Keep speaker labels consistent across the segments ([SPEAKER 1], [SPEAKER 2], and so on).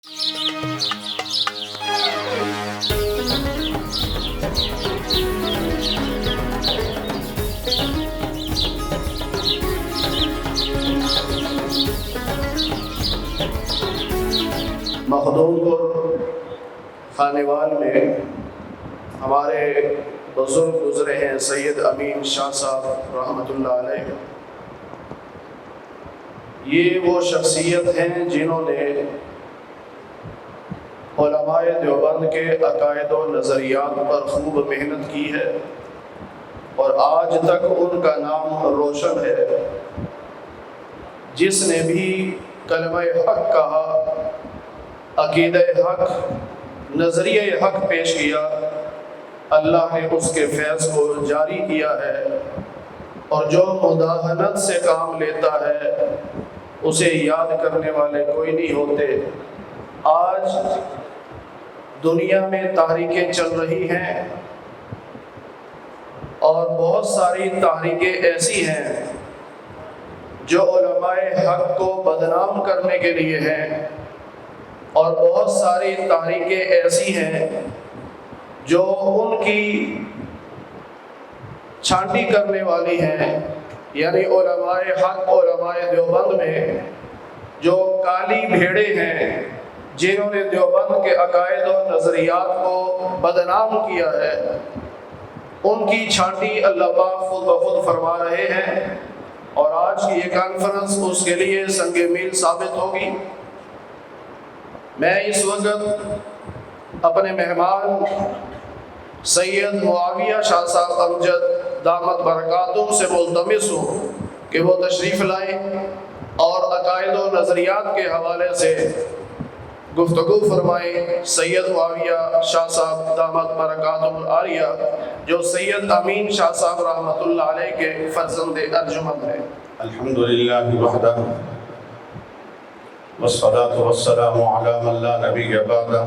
[SPEAKER 1] مخدوم پور خانیوال میں ہمارے بزرگ گزرے ہیں سید امین شاہ صاحب رحمۃ اللہ علیہ۔ یہ وہ شخصیت ہیں جنہوں نے علماء دیوبند کے عقائد و نظریات پر خوب محنت کی ہے اور آج تک ان کا نام روشن ہے۔ جس نے بھی کلمہ حق کہا، عقیدہ حق، نظریہ حق پیش کیا، اللہ نے اس کے فیض کو جاری کیا ہے، اور جو مداہنت سے کام لیتا ہے اسے یاد کرنے والے کوئی نہیں ہوتے۔ آج دنیا میں تحریکیں چل رہی ہیں اور بہت ساری تحریکیں ایسی ہیں جو علماء حق کو بدنام کرنے کے لیے ہیں، اور بہت ساری تحریکیں ایسی ہیں جو ان کی چھانٹی کرنے والی ہیں، یعنی علماء حق، علماء دیوبند میں جو کالی بھیڑیں ہیں جنہوں نے دیوبند کے عقائد و نظریات کو بدنام کیا ہے، ان کی چھانٹی اللہ پاک خود بخود فرما رہے ہیں، اور آج کی یہ کانفرنس اس کے لیے سنگ میل ثابت ہوگی۔ میں اس وقت اپنے مہمان سید معاویہ شاہ صاحب امجد دامت برکاتہم سے ملتمس ہوں کہ وہ تشریف لائیں اور عقائد و نظریات کے حوالے سے گفتگو فرمائیں۔ سید معاویہ شاہ صاحب دامت برکاتہم العالیہ جو سید امین شاہ صاحب رحمۃ اللہ علیہ کے فرزند ارجمند ہیں۔
[SPEAKER 2] الحمدللہ وحدہ والصلاة والسلام علی من لا نبی بعدہ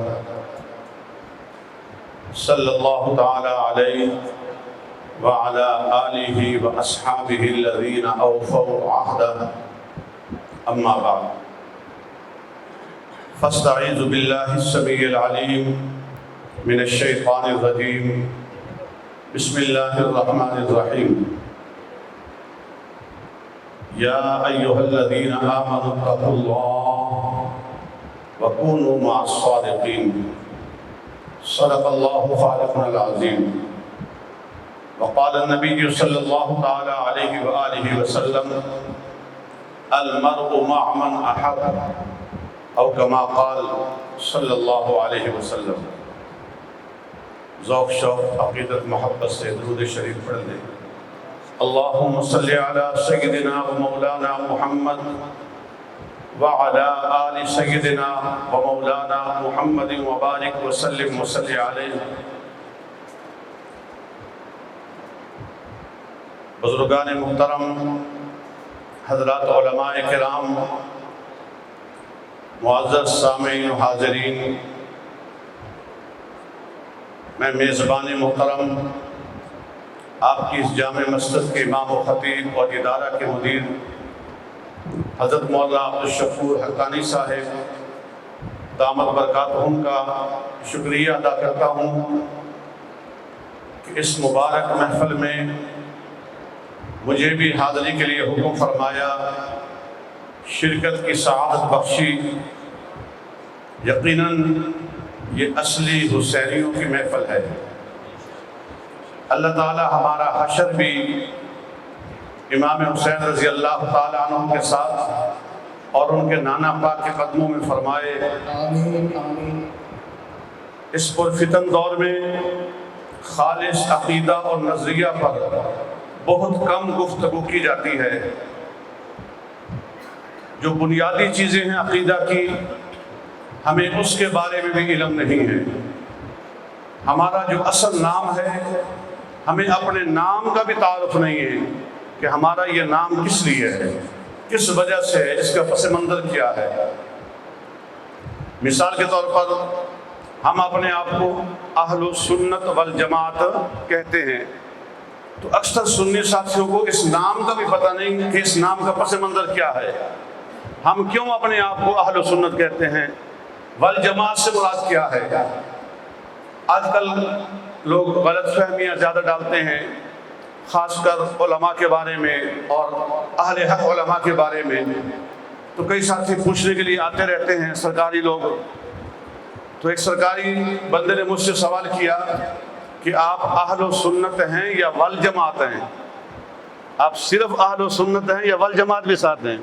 [SPEAKER 2] صلی اللہ تعالی علیہ وعلی آلہ واصحابہ الذین اوفوا عہدہ، اما بعد فاستعیذ باللہ السمیع العلیم من الشیطان الرجیم، بسم اللہ الرحمن الرحیم۔ یا ایہا الذین آمنوا اتقوا اللہ وکونوا مع الصادقین، صدق اللہ خالقنا العظیم۔ وقال النبی صلی اللہ تعالی علیہ وآلہ وسلم المرء مع من احب، او کما قال صلی اللہ علیہ وسلم۔ ذوق شوق عقیدت محبت سے درود شریف پڑھ لیں۔ اللہم صلی علی سیدنا و مولانا محمد وعلی آل سیدنا و مولانا محمد وبارک وسلم وصلی علیہ۔ بزرگان محترم، حضرات علماء کرام، معزز سامعین و حاضرین، میں میزبان محترم آپ کی اس جامع مسجد کے امام و خطیب اور ادارہ کے مدیر حضرت مولانا عبدالشکور حقانی صاحب دامت برکاتہم کا شکریہ ادا کرتا ہوں کہ اس مبارک محفل میں مجھے بھی حاضری کے لیے حکم فرمایا، شرکت کی سعادت بخشی۔ یقیناً یہ اصلی حسینیوں کی محفل ہے۔ اللہ تعالی ہمارا حشر بھی امام حسین رضی اللہ تعالیٰ عنہ کے ساتھ اور ان کے نانا پاک کے قدموں میں فرمائے،
[SPEAKER 1] آمین آمین۔
[SPEAKER 2] اس پرفتن دور میں خالص عقیدہ اور نظریہ پر بہت کم گفتگو کی جاتی ہے۔ جو بنیادی چیزیں ہیں عقیدہ کی، ہمیں اس کے بارے میں بھی علم نہیں ہے۔ ہمارا جو اصل نام ہے، ہمیں اپنے نام کا بھی تعارف نہیں ہے کہ ہمارا یہ نام کس لیے ہے، کس وجہ سے ہے، اس کا پس منظر کیا ہے۔ مثال کے طور پر ہم اپنے آپ کو اہل سنت والجماعت کہتے ہیں، تو اکثر سنی ساتھیوں کو اس نام کا بھی پتہ نہیں کہ اس نام کا پس منظر کیا ہے۔ ہم کیوں اپنے آپ کو اہل سنت کہتے ہیں؟ والجماعت سے مراد کیا ہے؟ آج کل لوگ غلط فہمیاں زیادہ ڈالتے ہیں، خاص کر علماء کے بارے میں اور اہل حق علماء کے بارے میں۔ تو کئی ساتھی پوچھنے کے لیے آتے رہتے ہیں سرکاری لوگ۔ تو ایک سرکاری بندے نے مجھ سے سوال کیا کہ آپ اہل و سنت ہیں یا والجماعت ہیں؟ آپ صرف اہل و سنت ہیں یا والجماعت بھی ساتھ ہیں؟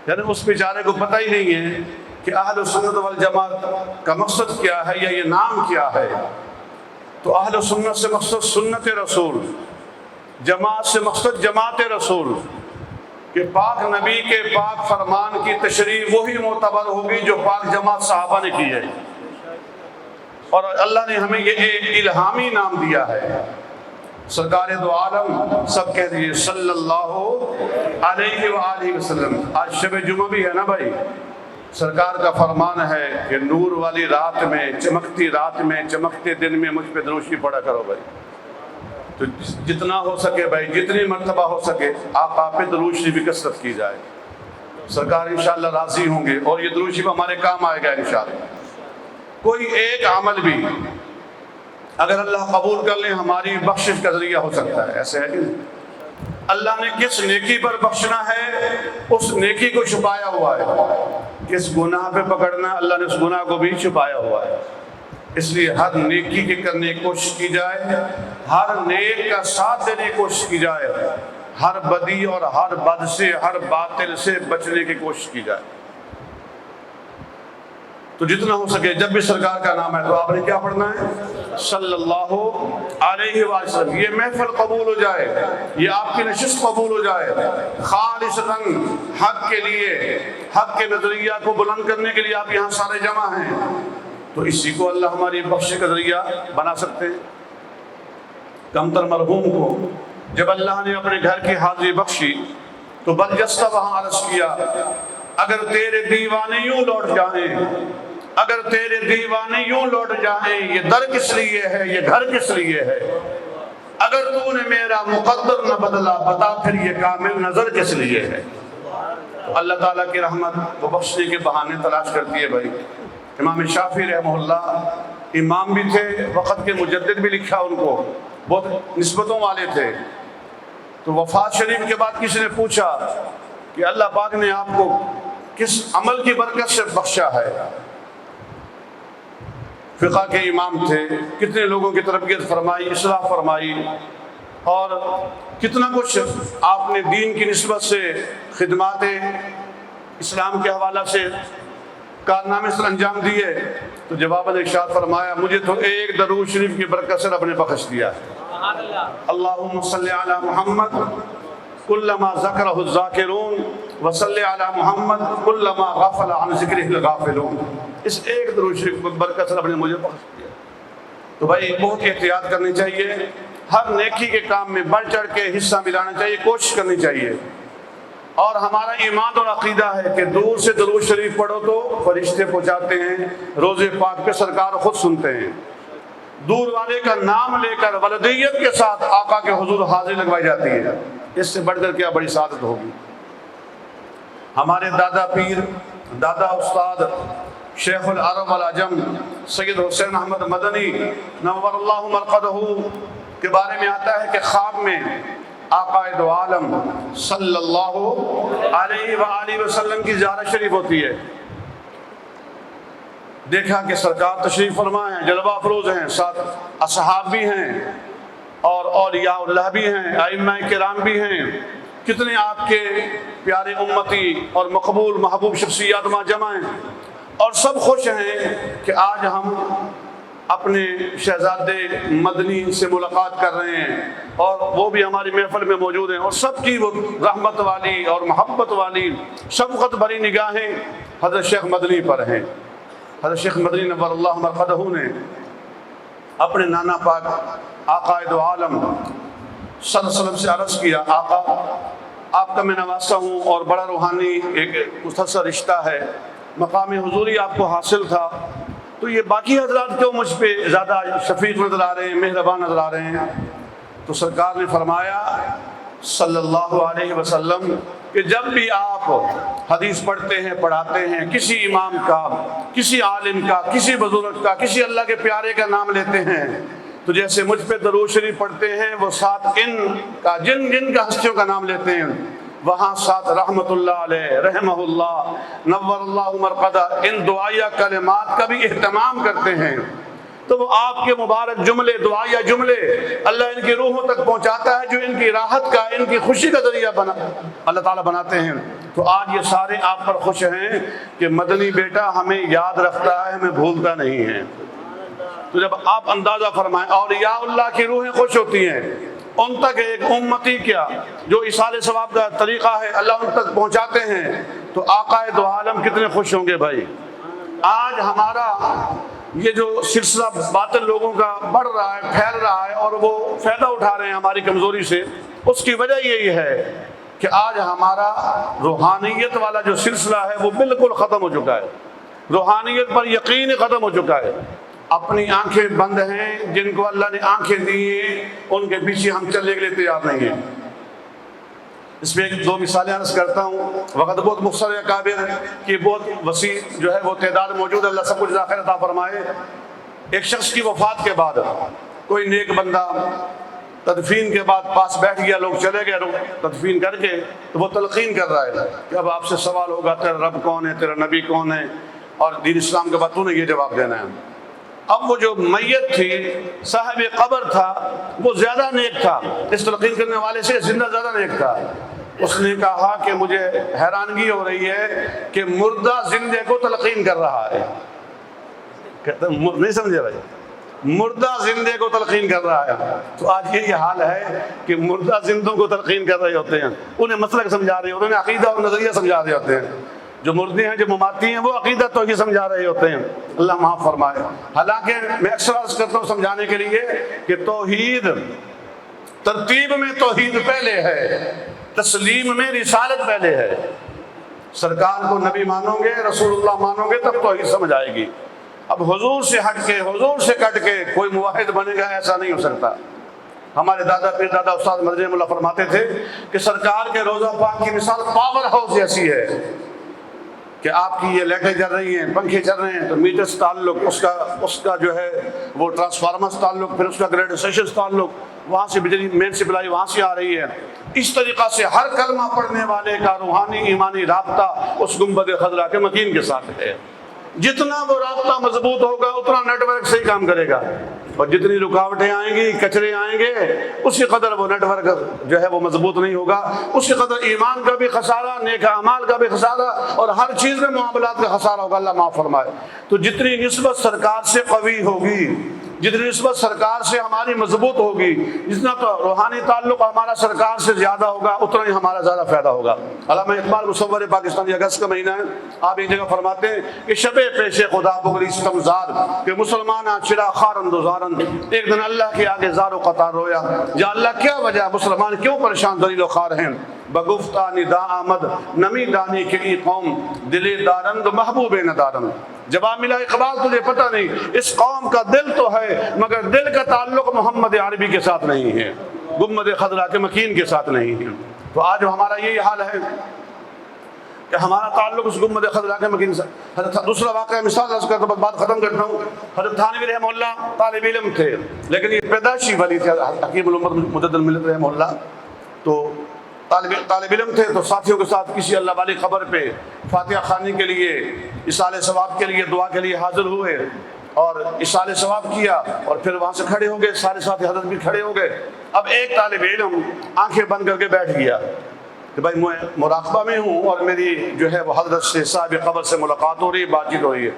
[SPEAKER 2] یعنی اس بیچارے کو پتہ ہی نہیں ہے کہ اہل و سنت والجماعت کا مقصد کیا ہے یا یہ نام کیا ہے۔ تو اہل و سنت سے مقصد سنت رسول، جماعت سے مقصد جماعت رسول، کہ پاک نبی کے پاک فرمان کی تشریح وہی معتبر ہوگی جو پاک جماعت صحابہ نے کی ہے، اور اللہ نے ہمیں یہ ایک الہامی نام دیا ہے۔ سرکار دو عالم سب کہہ دیجیے صلی اللہ علیہ وآلہ وسلم۔ آج شب جمعہ بھی ہے نا بھائی، سرکار کا فرمان ہے کہ نور والی رات میں، چمکتی رات میں، چمکتے دن میں مجھ پہ دروشی پڑھا کرو بھائی۔ تو جتنا ہو سکے بھائی، جتنی مرتبہ ہو سکے آپ پہ دروشی بھی کثرت کی جائے۔ سرکار انشاءاللہ راضی ہوں گے اور یہ دروشی بھی ہمارے کام آئے گا انشاءاللہ۔ کوئی ایک عمل بھی اگر اللہ قبول کر لیں ہماری بخشش کا ذریعہ ہو سکتا ہے، ایسے ہے کہ اللہ نے کس نیکی پر بخشنا ہے اس نیکی کو چھپایا ہوا ہے، کس گناہ پہ پکڑنا اللہ نے اس گناہ کو بھی چھپایا ہوا ہے۔ اس لیے ہر نیکی کے کرنے کی کوشش کی جائے، ہر نیک کا ساتھ دینے کی کوشش کی جائے، ہر بدی اور ہر بد سے، ہر باطل سے بچنے کی کوشش کی جائے۔ تو جتنا ہو سکے جب بھی سرکار کا نام ہے تو آپ نے کیا پڑھنا ہے؟ صلی اللہ علیہ وسلم۔ یہ محفل قبول ہو جائے، یہ آپ کی نشست قبول ہو جائے، خالصتاً حق کے لیے، حق کے نظریہ کو بلند کرنے کے لیے آپ یہاں سارے جمع ہیں، تو اسی کو اللہ ہماری بخشش کا ذریعہ بنا سکتے ہیں۔ کمتر مرحوم کو جب اللہ نے اپنے گھر کی حاضری بخشی تو برجستہ وہاں عرض کیا، اگر تیرے دیوانے یوں لوٹ جائیں، اگر تیرے دیوانے یوں لوٹ جائیں، یہ در کس لیے ہے، یہ گھر کس لیے ہے؟ اگر تو نے میرا مقدر نہ بدلا، بتا پھر یہ کامل نظر کس لیے ہے؟ تو اللہ تعالیٰ کی رحمت وہ بخشنے کے بہانے تلاش کرتی ہے بھائی۔ امام شافعی رحمہ اللہ امام بھی تھے، وقت کے مجدد بھی لکھا ان کو، بہت نسبتوں والے تھے۔ تو وفات شریف کے بعد کسی نے پوچھا کہ اللہ پاک نے آپ کو کس عمل کی برکت سے بخشا ہے؟ فقہ کے امام تھے، کتنے لوگوں کی تربیت فرمائی، اصلاح فرمائی، اور کتنا کچھ آپ نے دین کی نسبت سے خدمات اسلام کے حوالہ سے کارنامے سے انجام دیے۔ تو جواب ارشاد فرمایا، مجھے تو ایک درود شریف کی برکت سے رب نے بخش دیا ہے۔ اللہم صلی علی محمد کلما ذکرہ الذاکرون وصلی علی محمد کلما غفل عن ذکرہ الغافلون۔ اس ایک درود شریف کی برکت سے رب نے مجھے بخش دیا۔ تو بھائی بہت احتیاط کرنی چاہیے، ہر نیکی کے کام میں بڑھ چڑھ کے حصہ ملانا چاہیے، کوشش کرنی چاہیے۔ اور ہمارا ایمان اور عقیدہ ہے کہ دور سے درود شریف پڑھو تو فرشتے پہنچاتے ہیں، روضے پاک پہ سرکار خود سنتے ہیں۔ دور والے کا نام لے کر ولدیت کے ساتھ آقا کے حضور حاضری لگوائی جاتی ہے، اس سے بڑھ کر کیا بڑی سعادت ہوگی۔ ہمارے دادا پیر، دادا استاد شیخ العرب والعجم سید حسین احمد مدنی نور اللہ مرقدہ کے بارے میں آتا ہے کہ خواب میں آقا دو عالم صلی اللہ علیہ وآلہ وسلم کی زیارت شریف ہوتی ہے۔ دیکھا کہ سرکار تشریف فرما ہیں، جلوہ افروز ہیں، ساتھ اصحاب بھی ہیں اور اولیاء اللہ بھی ہیں، ائمہ کرام بھی ہیں، کتنے آپ کے پیارے امتی اور مقبول محبوب شخصیات وہاں جمع ہیں، اور سب خوش ہیں کہ آج ہم اپنے شہزادے مدنی سے ملاقات کر رہے ہیں اور وہ بھی ہماری محفل میں موجود ہیں، اور سب کی وہ رحمت والی اور محبت والی شفقت بھری نگاہیں حضرت شیخ مدنی پر ہیں۔ حضرت شیخ مدنی نور اللہ مرقدہ نے اپنے نانا پاک آقا دو عالم صلی اللہ علیہ وسلم سے عرض کیا، آقا آپ کا میں نواسہ ہوں اور بڑا روحانی ایک مختصر رشتہ ہے، مقام حضوری آپ کو حاصل تھا، تو یہ باقی حضرات کیوں مجھ پہ زیادہ شفیق نظر آ رہے ہیں، مہربان نظر آ رہے ہیں؟ تو سرکار نے فرمایا صلی اللہ علیہ وسلم کہ جب بھی آپ حدیث پڑھتے ہیں پڑھاتے ہیں، کسی امام کا، کسی عالم کا، کسی بزرگ کا، کسی اللہ کے پیارے کا نام لیتے ہیں، تو جیسے مجھ پہ درود شریف پڑھتے ہیں، وہ ساتھ ان کا جن کا ہستیوں کا نام لیتے ہیں، وہاں ساتھ رحمت اللہ علیہ، رحمہ اللہ، نور اللہ مرقدہ، ان دعائیہ کلمات کا بھی اہتمام کرتے ہیں، تو وہ آپ کے مبارک جملے، دعائیہ جملے اللہ ان کی روحوں تک پہنچاتا ہے، جو ان کی راحت کا، ان کی خوشی کا ذریعہ اللہ تعالیٰ بناتے ہیں۔ تو آج یہ سارے آپ پر خوش ہیں کہ مدنی بیٹا ہمیں یاد رکھتا ہے، ہمیں بھولتا نہیں ہے۔ تو جب آپ اندازہ فرمائیں، اولیاء اللہ کی روحیں خوش ہوتی ہیں، ان تک ایک امتی کیا جو ایصال ثواب کا طریقہ ہے اللہ ان تک پہنچاتے ہیں، تو آقا دو عالم کتنے خوش ہوں گے بھائی۔ آج ہمارا یہ جو سلسلہ باطل لوگوں کا بڑھ رہا ہے، پھیل رہا ہے، اور وہ فائدہ اٹھا رہے ہیں ہماری کمزوری سے، اس کی وجہ یہی ہے کہ آج ہمارا روحانیت والا جو سلسلہ ہے وہ بالکل ختم ہو چکا ہے، روحانیت پر یقین ختم ہو چکا ہے۔ اپنی آنکھیں بند ہیں، جن کو اللہ نے آنکھیں دی ہیں ان کے پیچھے ہم چلنے کے لیے تیار نہیں ہیں۔ اس میں ایک دو مثالیں عرض کرتا ہوں، وقت بہت مختصر ہے، کابر کی بہت وسیع جو ہے وہ تعداد موجود ہے، اللہ سب کچھ خیر عطا فرمائے۔ ایک شخص کی وفات کے بعد کوئی نیک بندہ تدفین کے بعد پاس بیٹھ گیا، لوگ چلے گئے تدفین کر کے، تو وہ تلقین کر رہا ہے کہ اب آپ سے سوال ہوگا، تیرا رب کون ہے، تیرا نبی کون ہے، اور دین اسلام کے بعد تو نے یہ جواب دینا ہے۔ اب وہ جو میت تھی، صاحب قبر تھا، وہ زیادہ نیک تھا، اس تلقین کرنے والے سے زندہ زیادہ نیک تھا۔ اس نے کہا کہ مجھے حیرانگی ہو رہی ہے کہ مردہ زندے کو تلقین کر رہا ہے۔ نہیں سمجھے بھائی؟ مردہ زندے کو تلقین کر رہا ہے۔ تو آج یہی حال ہے کہ مردہ زندوں کو تلقین کر رہے ہوتے ہیں، انہیں مسلک سمجھا رہے ہوتے ہیں، انہیں عقیدہ اور نظریہ سمجھا رہے ہوتے ہیں۔ جو مردے ہیں، جو مماتی ہیں، وہ عقیدت تو ہی سمجھا رہے ہوتے ہیں، اللہ معاف فرمائے۔ حالانکہ میں اکثر عرض کرتا ہوں سمجھانے کے لیے کہ توحید ترتیب میں توحید پہلے ہے، تسلیم میں رسالت پہلے ہے۔ سرکار کو نبی مانو گے، رسول اللہ مانو گے، تب توحید سمجھ آئے گی۔ اب حضور سے ہٹ کے، حضور سے کٹ کے کوئی موحد بنے گا، ایسا نہیں ہو سکتا۔ ہمارے دادا پیر دادا استاد مدنی رحمہ اللہ فرماتے تھے کہ سرکار کے روضہ پاک کی مثال پاور ہاؤس جیسی ہے، کہ آپ کی یہ لائٹیں چل رہی ہیں، پنکھے چل رہے ہیں، تو میٹر سے تعلق، اس کا جو ہے وہ ٹرانسفارمر سے تعلق، پھر اس کا گریڈ اسٹیشن سے تعلق، وہاں سے بجلی مین سپلائی وہاں سے آ رہی ہے۔ اس طریقہ سے ہر کلمہ پڑھنے والے کا روحانی ایمانی رابطہ اس گنبد خضرا کے مکین کے ساتھ ہے۔ جتنا وہ رابطہ مضبوط ہوگا اتنا نیٹ ورک صحیح کام کرے گا، اور جتنی رکاوٹیں آئیں گی، کچرے آئیں گے، اسی قدر وہ نیٹ ورک جو ہے وہ مضبوط نہیں ہوگا، اسی قدر ایمان کا بھی خسارہ، نیک اعمال کا بھی خسارہ، اور ہر چیز میں معاملات کا خسارہ ہوگا، اللہ معاف فرمائے۔ تو جتنی نسبت سرکار سے قوی ہوگی، جتنی نسبت سرکار سے ہماری مضبوط ہوگی، جتنا تو روحانی تعلق ہمارا سرکار سے زیادہ ہوگا، اتنا ہی ہمارا زیادہ فائدہ ہوگا۔ علامہ اقبال مصور پاکستانی، اگست کا مہینہ ہے، آپ ایک جگہ فرماتے ہیں کہ شب پیش خدا بغری ستمزار کہ مسلمانہ چرا خارند و زارند، ایک دن اللہ کے آگے زار و قطار رویا، یا اللہ کیا وجہ مسلمان کیوں پریشان ذلیل و خوار ہیں؟ بگفتہ ندا آمد نمی دانی کے ای قوم دل دارند محبوب ندارند۔ جواب ملا اقبال تجھے پتہ نہیں، اس قوم کا دل تو ہے مگر دل کا تعلق محمد عربی کے ساتھ نہیں ہے، گنبد خضرا کے مکین کے ساتھ نہیں ہے۔ تو آج ہمارا یہی حال ہے کہ ہمارا تعلق اس گنبد خضرا کے مکین سے۔ دوسرا واقعہ مثال عرض کرتا ہوں، بات ختم کرتا ہوں۔ حضرت تھانوی رحمہ اللہ طالب علم تھے، لیکن یہ پیدائشی ولی تھے، حکیم الامت مجدد الملت رحمہ اللہ۔ تو طالب علم تھے، تو ساتھیوں کے ساتھ کسی اللہ والی قبر پہ فاتحہ خوانی کے لیے، ایصال ثواب کے لیے، دعا کے لیے حاضر ہوئے اور ایصال ثواب کیا، اور پھر وہاں سے کھڑے ہو گئے، سارے ساتھی حضرت بھی کھڑے ہو گئے۔ اب ایک طالب علم آنکھیں بند کر کے بیٹھ گیا کہ بھائی میں مراقبہ میں ہوں اور میری جو ہے وہ حضرت سے صاحب قبر سے ملاقات ہو رہی ہے، بات چیت ہو رہی ہے۔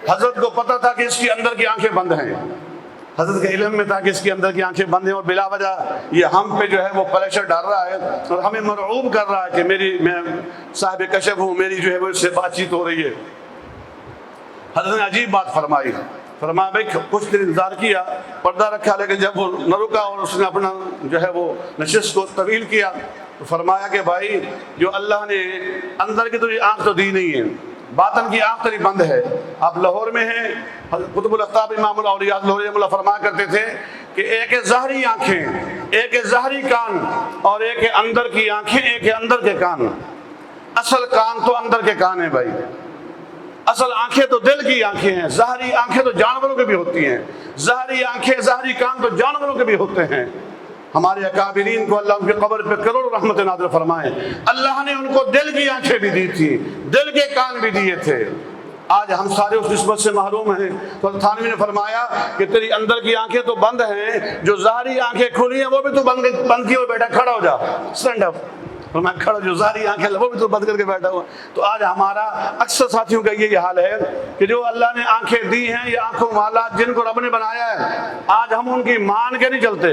[SPEAKER 2] حضرت کو پتہ تھا کہ اس کی اندر کی آنکھیں بند ہیں، حضرت کے علم میں تھا کہ اس کی اندر کی آنکھیں بند ہیں، اور بلا وجہ یہ ہم پہ جو ہے وہ پریشر ڈال رہا ہے اور ہمیں مرعوب کر رہا ہے کہ میں صاحب کشف ہوں، میری جو ہے وہ اس سے بات چیت ہو رہی ہے۔ حضرت نے عجیب بات فرمائی، فرمایا بھائی کچھ دیر انتظار کیا، پردہ رکھا، لیکن جب وہ نہ رکا اور اس نے اپنا جو ہے وہ نشست کو طویل کیا، تو فرمایا کہ بھائی جو اللہ نے اندر کی تجھے آنکھ تو دی نہیں ہے، باطن کی آنکھ تیری بند ہے۔ آپ لاہور میں ہیں، قطب الاقطاب امام الاولیاء لاہوری رحمہ اللہ فرمایا کرتے تھے کہ ایک ہے ظاہری آنکھیں، ایک ہے ظاہری کان، اور ایک ہے اندر کی آنکھیں، ایک ہے اندر کے کان۔ اصل کان تو اندر کے کان ہیں بھائی، اصل آنکھیں تو دل کی آنکھیں ہیں، ظاہری آنکھیں تو جانوروں کے بھی ہوتی ہیں، ظاہری آنکھیں ظاہری کان تو جانوروں کے بھی ہوتے ہیں۔ ہمارے اکابرین کو اللہ ان کی قبر پہ کروڑ رحمت نازل فرمائے، اللہ نے ان کو دل کی آنکھیں بھی دی تھی، دل کے کان بھی دیے تھے۔ آج ہم سارے اس نسبت سے محروم ہیں۔ تو تھانوی نے فرمایا کہ تیری اندر کی آنکھیں تو بند ہیں، جو ظاہری آنکھیں کھلی ہیں وہ بھی تو بند کی ہوئے بیٹھا، کھڑا ہو جا، اسٹینڈ اپ۔ فرمایا کھڑا، جو ظاہری آنکھیں وہ بھی تو بند کر کے بیٹھا ہوا۔ تو آج ہمارا اکثر ساتھیوں کا یہی حال ہے کہ جو اللہ نے آنکھیں دی ہیں، یہ آنکھوں والا جن کو رب نے بنایا ہے، آج ہم ان کی مان کے نہیں چلتے،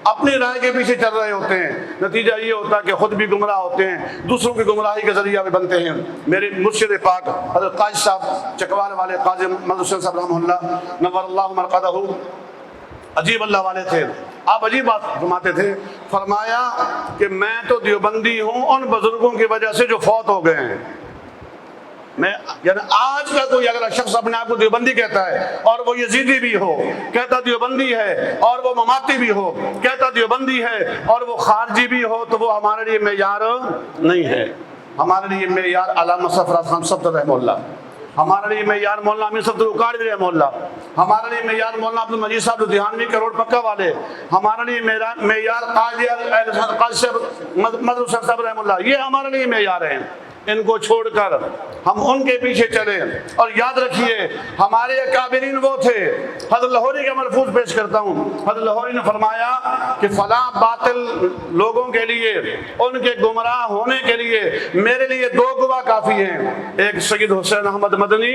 [SPEAKER 2] اپنی رائے کے پیچھے چل رہے ہوتے ہیں۔ نتیجہ یہ ہوتا ہے کہ خود بھی گمراہ ہوتے ہیں، دوسروں کی گمراہی کا ذریعہ بھی بنتے ہیں۔ میرے مرشد پاک حضرت قاضی صاحب چکوال والے قاضی محمد حسین صاحب رحمہ اللہ نور اللہ مرقدہ عجیب اللہ والے تھے۔ آپ عجیب بات فرماتے تھے، فرمایا کہ میں تو دیوبندی ہوں ان بزرگوں کی وجہ سے جو فوت ہو گئے ہیں۔ میں یعنی آج کا کوئی اگر شخص اپنے آپ کو دیوبندی کہتا ہے اور وہ یزیدی بھی ہو کہتا دیوبندی ہے، اور وہ مماتی بھی ہو کہتا دیوبندی ہے، اور وہ خارجی بھی ہو، تو وہ ہمارے لیے معیار نہیں ہے۔ ہمارے لیے معیار علامہ سفر خان صفدر رحمہ اللہ، ہمارے لیے معیار مولانا امین صفدر اکاڑوی رحمہ اللہ، ہمارے لیے معیار مولانا عبد المجید صاحب لدھیانوی کروڑ پکا والے، ہمارے لیے معیار قاضی مدرسہ صاحب رحمہ اللہ، یہ ہمارے لیے معیار ہیں۔ ان کو چھوڑ کر ہم ان کے پیچھے چلیں، اور یاد رکھیے ہمارے اکابرین وہ تھے۔ حضرت لاہوری کا ملفوظ پیش کرتا ہوں، حضرت لاہوری نے فرمایا کہ فلاں باطل لوگوں کے لیے، ان کے گمراہ ہونے کے لیے میرے لیے دو گواہ کافی ہیں، ایک سید حسین احمد مدنی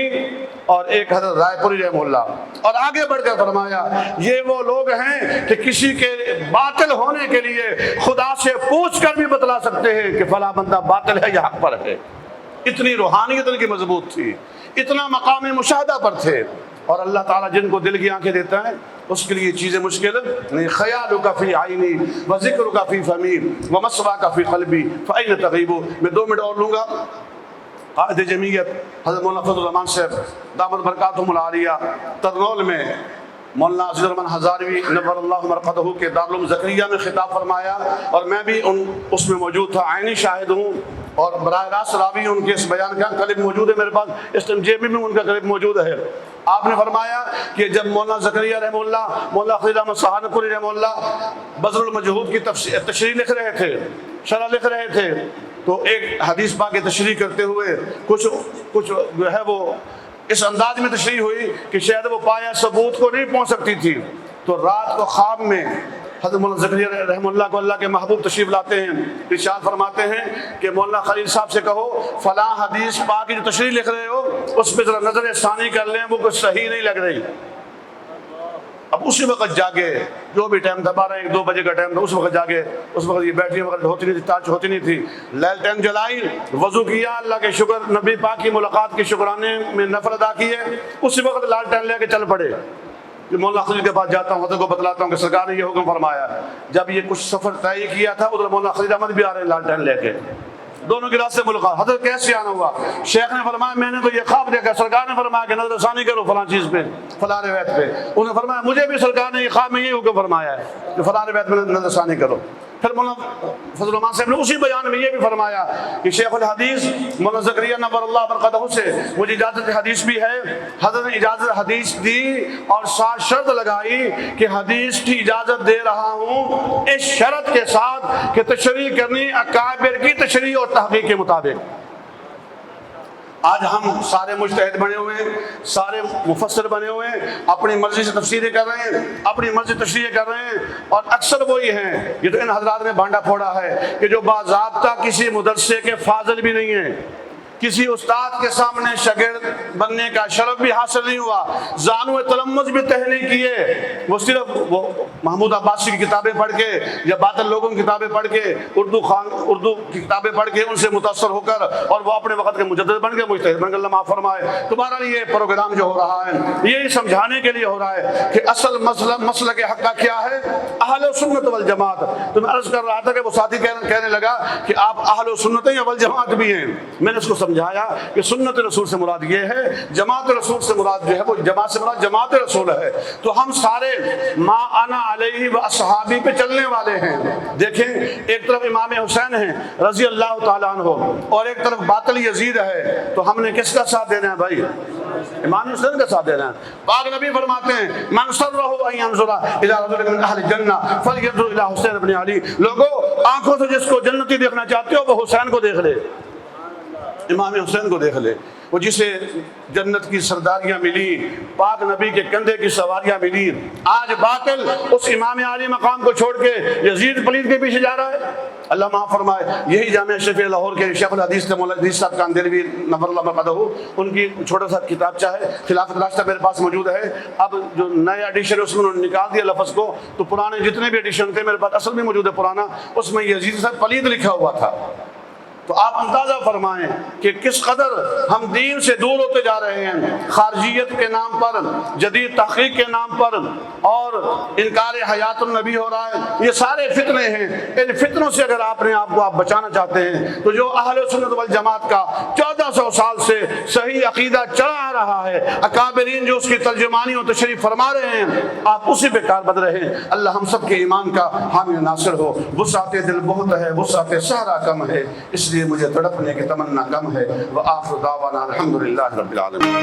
[SPEAKER 2] اور ایک حضرت رائے پوری رحمہ اللہ۔ اور آگے بڑھ کر فرمایا یہ وہ لوگ ہیں کہ کسی کے باطل ہونے کے لیے خدا سے پوچھ کر بھی بتلا سکتے ہیں کہ فلاں بندہ باطل ہے یا حق پر ہے۔ اتنی روحانیت ان کی مضبوط تھی، اتنا مقام مشاہدہ پر تھے۔ اور اللہ تعالیٰ جن کو دل کی آنکھیں دیتا ہے اس کے لیے چیزیں مشکل نہیں۔ خیالک فی عینی وذکرک فی فمی ومثواک فی قلبی فأین تغیب۔ میں 2 منٹ اور لوں گا۔ قائد جمعیت حضرت مولانا فضل الرحمان صاحب دامت برکاتہم العالیہ ترنول میں مولانا عزیز الرحمن ہزاروی نور اللہ مرقدہ کے دارالعلوم زکریا میں خطاب فرمایا، اور میں بھی اس میں موجود تھا، عینی شاہد ہوں، اور براہ راست راوی ان کے اس بیان کا کلپ موجود ہے میرے پاس، اس ٹائم جیب میں ان کا کلپ موجود ہے۔ آپ نے فرمایا کہ جب مولانا زکریا رحمہ اللہ، مولانا خلیل احمد سہارنپوری رحمہ اللہ بذل المجہود کی تشریح لکھ رہے تھے، شرح لکھ رہے تھے، تو ایک حدیث پاک کی تشریح کرتے ہوئے کچھ جو ہے وہ اس انداز میں تشریح ہوئی کہ شاید وہ پایا ثبوت کو نہیں پہنچ سکتی تھی، تو رات کو خواب میں حضرت مولانا زکریا رحمہ اللہ کو اللہ کے محبوب تشریف لاتے ہیں، ارشاد فرماتے ہیں کہ مولانا خلیل صاحب سے کہو فلاں حدیث پاک کی جو تشریح لکھ رہے ہو اس پہ ذرا نظر ثانی کر لیں، وہ کچھ صحیح نہیں لگ رہی۔ اب اسی وقت جاگے، جو بھی ٹائم تھا 12-1-2 بجے کا ٹائم تھا، اس وقت جاگے، اس وقت یہ بیٹری وقت ہوتی نہیں تھی، ٹارچ ہوتی نہیں تھی، لالٹین جلائی، وضو کیا، اللہ کے شکر نبی پاک کی ملاقات کے شکرانے میں نفل ادا کیے، اسی وقت لالٹین لے کے چل پڑے کہ مولانا خلیل کے پاس جاتا ہوں، حضرت کو بتلاتا ہوں کہ سرکار نے یہ حکم فرمایا۔ جب یہ کچھ سفر طے کیا تھا ادھر مولانا خلیل احمد بھی آ رہے ہیں لالٹین لے کے، دونوں کی راستے ملاقات۔ حضرت کیسے آنا ہوا؟ شیخ نے فرمایا میں نے تو یہ خواب دیکھا، سرکار نے فرمایا کہ نظر ثانی کرو فلاں چیز پہ، فلاں روایت پہ۔ انہوں نے فرمایا مجھے بھی سرکار نے یہ خواب میں یہ حکم فرمایا ہے کہ فلاں روایت میں نظر ثانی کرو۔ پھر مولانا فضل الرحمان صاحب نے اسی بیان میں یہ بھی فرمایا کہ شیخ الحدیث مولانا زکریا نور اللہ برکاتہ سے مجھے اجازت حدیث بھی ہے۔ حضرت نے اجازت حدیث دی اور ساتھ شرط لگائی کہ حدیث کی اجازت دے رہا ہوں اس شرط کے ساتھ کہ تشریح کرنی اکابر کی تشریح اور تحقیق کے مطابق۔ آج ہم سارے مجتہد بنے ہوئے ہیں، سارے مفسر بنے ہوئے ہیں، اپنی مرضی سے تفسیریں کر رہے ہیں، اپنی مرضی تشریح کر رہے ہیں، اور اکثر وہی ہیں، یہ تو ان حضرات نے بانڈا پھوڑا ہے کہ جو باضابطہ کسی مدرسے کے فاضل بھی نہیں ہیں، کسی استاد کے سامنے شاگرد بننے کا شرف بھی حاصل نہیں ہوا، زانو تلمذ بھی طے نہیں کیے، وہ صرف وہ محمود عباسی کی کتابیں پڑھ کے یا باطل لوگوں کی کتابیں پڑھ کے اردو کی کتابیں پڑھ کے ان سے متاثر ہو کر اور وہ اپنے وقت کے مجدد بن گئے، مجتہد بن گئے، اللہ معاف فرمائے۔ تمہارا لیے پروگرام جو ہو رہا ہے یہی سمجھانے کے لیے ہو رہا ہے کہ اصل مسلک حق کا کیا ہے، اہل سنت والجماعت۔ تو میں عرض کر رہا تھا کہ وہ ساتھی کہنے لگا کہ آپ اہل سنت ہیں یا والجماعت بھی ہیں، میں نے اس کو
[SPEAKER 3] سمجھایا کہ سنت رسول سے مراد یہ ہے، جماعت رسول سے مراد جو ہے وہ جماعت سے مراد جماعت رسول ہے۔ تو ہم سارے ما انا علیہ و اصحابی پہ چلنے والے ہیں۔ دیکھیں ایک طرف امام حسین ہیں رضی اللہ تعالیٰ عنہ اور ایک طرف باطل یزید ہے، تو ہم نے کس کا ساتھ دینا ہے بھائی؟ امام حسین کا ساتھ دینا ہے۔ پاک نبی فرماتے ہیں من سرہ ان ينظر الى رجل من اہل الجنہ فلينظر الى حسین بن علی، لوگوں آنکھوں سے جس کو جنتی دیکھنا چاہتے ہو وہ حسین کو دیکھ لے، امام حسین کو دیکھ لے، وہ جسے جنت کی سرداریاں ملی، پاک نبی کے کندھے کی سواریاں ملی۔ آج باطل اس امام عالی مقام کو چھوڑ کے یزید پلید کے پیچھے جا رہا ہے۔ اللہ معاف فرمائے، یہی جامعہ شفیع لاہور کے شیخ الحدیث مولانا ادریس صاحب کاندھلوی نور اللہ مرقدہ، ان کی چھوٹا سا کتابچہ ہے خلافت راستہ میرے پاس موجود ہے۔ اب جو نیا ایڈیشن ہے اس میں انہوں نے نکال دیا لفظ کو، تو پرانے جتنے بھی ایڈیشن تھے میرے پاس اصل میں موجود ہے پرانا، اس میں یزید صاحب پلید لکھا ہوا تھا۔ تو آپ اندازہ فرمائیں کہ کس قدر ہم دین سے دور ہوتے جا رہے ہیں، خارجیت کے نام پر، جدید تحقیق کے نام پر، اور انکار حیات النبی ہو رہا ہے۔ یہ سارے فتنے ہیں، ان فتنوں سے اگر آپ بچانا چاہتے ہیں تو جو اہل سنت والجماعت کا 1400 سال سے صحیح عقیدہ چلا آ رہا ہے، اکابرین جو اس کی ترجمانی و تشریح فرما رہے ہیں، آپ اسی پہ کاربند رہیں۔ اللہ ہم سب کے ایمان کا حامی ناصر ہو۔ وسعت دل بہت ہے، وسعت صحرا کم ہے، اس لیے مجھے تڑپنے کی تمنا کم ہے۔ وآخر دعوانا الحمدللہ رب العالمین۔